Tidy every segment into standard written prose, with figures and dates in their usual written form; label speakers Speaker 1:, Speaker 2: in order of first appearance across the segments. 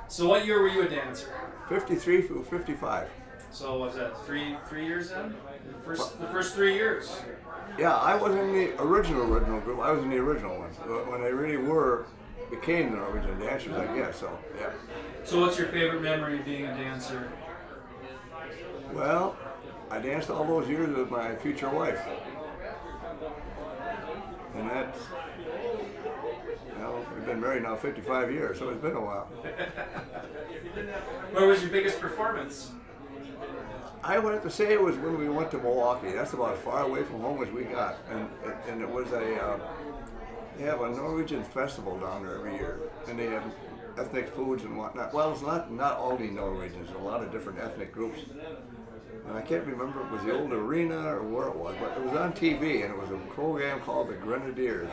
Speaker 1: So what year were you a dancer?
Speaker 2: 53 through 55.
Speaker 1: So was that three years then? The first 3 years.
Speaker 2: Yeah, I wasn't in the original group. I was in the original one. When they really became the Norwegian Dancers, I guess. So, yeah.
Speaker 1: So what's your favorite memory of being a dancer?
Speaker 2: Well, I danced all those years with my future wife. And that's, we've been married now 55 years, so it's been a while.
Speaker 1: Where was your biggest performance?
Speaker 2: I would have to say it was when we went to Milwaukee. That's about as far away from home as we got. And it was they have a Norwegian festival down there every year. And they have ethnic foods and whatnot. Well, it's not only Norwegians, a lot of different ethnic groups. And I can't remember if it was the old arena or where it was, but it was on TV, and it was a program called the Grenadiers.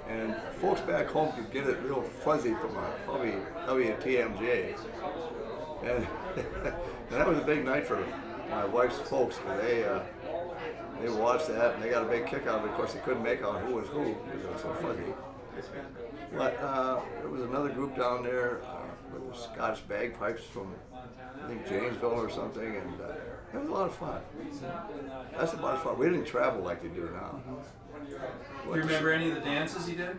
Speaker 2: And folks back home could get it real fuzzy from probably WTMJ. And, and that was a big night for my wife's folks, because they watched that and they got a big kick out of it. Of course, they couldn't make out who was who because it was so fuzzy. But there was another group down there with the Scottish bagpipes from, I think, Janesville or something, and it was a lot of fun. That's about as fun. We didn't travel like they do now.
Speaker 1: Do you remember any of the dances you did?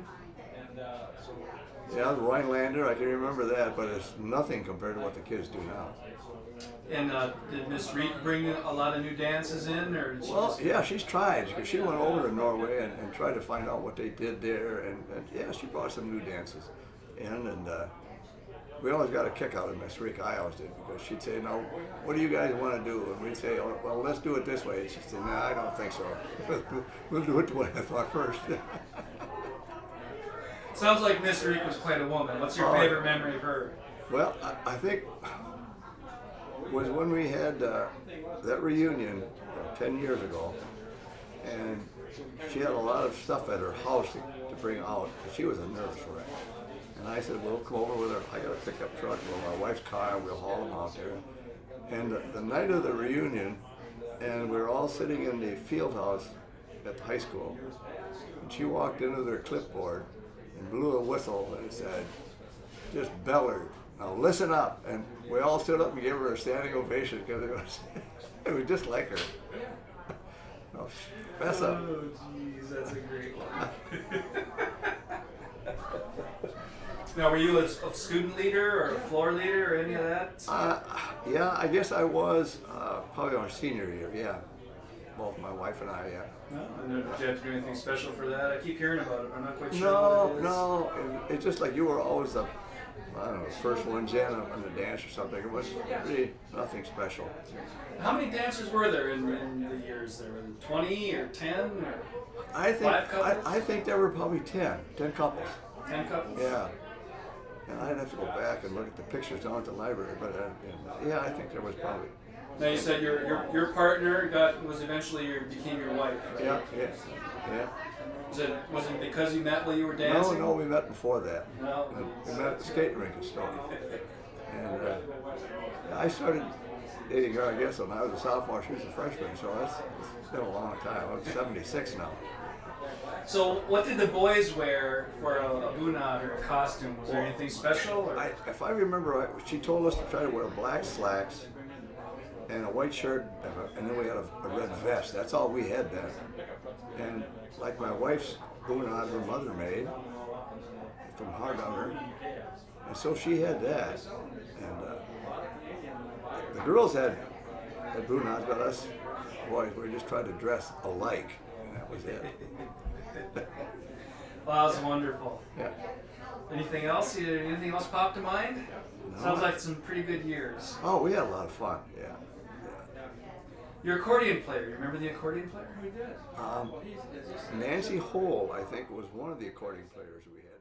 Speaker 2: Yeah, the Rhinelander, I can remember that, but it's nothing compared to what the kids do now.
Speaker 1: And did Miss Reek bring a lot of new dances in, or did she just...
Speaker 2: Yeah, she's tried, because she went over to Norway and tried to find out what they did there, and yeah, she brought some new dances in, and we always got a kick out of Miss Reek. I always did, because she'd say, "No, what do you guys want to do?" And we'd say, "Oh, well, let's do it this way." And she'd say, "No, I don't think so. We'll do it the way I thought first."
Speaker 1: Sounds like Miss Reek was quite a woman. What's your favorite memory of her?
Speaker 2: Well, I think was when we had that reunion 10 years ago, and she had a lot of stuff at her house to bring out. She was a nervous wreck. And I said, "We'll come over with her. I got a pickup truck with my wife's car, and we'll haul them out there." And the night of the reunion, and we were all sitting in the field house at the high school, and she walked into their clipboard and blew a whistle and said, just bellered, "Now listen up." And we all stood up and gave her a standing ovation, because it was just like her. No, fess up.
Speaker 1: Oh, jeez, that's a great one. Now, were you a student leader or a floor leader or any of that?
Speaker 2: Yeah, I guess I was probably our senior year, yeah. Both my wife and I, yeah.
Speaker 1: No, and did you have to do anything special for that? I keep hearing about it, but I'm not quite sure what it is.
Speaker 2: No, it's just like you were always the, I don't know, first ones in on the dance or something. It was really nothing special.
Speaker 1: How many dancers were there in the years there? Were there 20 or 10 or
Speaker 2: I think,
Speaker 1: 5 couples?
Speaker 2: I think there were probably 10 couples.
Speaker 1: 10 couples?
Speaker 2: Yeah. And I'd have to go back and look at the pictures down at the library, but yeah, I think there was probably.
Speaker 1: Now you said your partner became your wife, right?
Speaker 2: Yeah.
Speaker 1: Was it because you met while you were dancing?
Speaker 2: No, we met before that.
Speaker 1: No.
Speaker 2: We met at the skating rink in Stoughton. And I started dating her, I guess, when I was a sophomore. She was a freshman, so it's been a long time. I'm 76 now.
Speaker 1: So what did the boys wear for a bunad or a costume? Was there anything special? Or?
Speaker 2: If I remember right, she told us to try to wear black slacks and a white shirt, and then we had a red vest. That's all we had then. And like my wife's bunad, her mother made from Hardanger, and so she had that. And the girls had bunads, but us boys, we just tried to dress alike, and that was it.
Speaker 1: Wow, that's wonderful.
Speaker 2: Yeah.
Speaker 1: Anything else? Anything else pop to mind?
Speaker 2: No.
Speaker 1: Sounds like some pretty good years.
Speaker 2: Oh, we had a lot of fun. Yeah.
Speaker 1: Your accordion player. You remember the accordion player?
Speaker 2: Nancy Hole, I think, was one of the accordion players we had.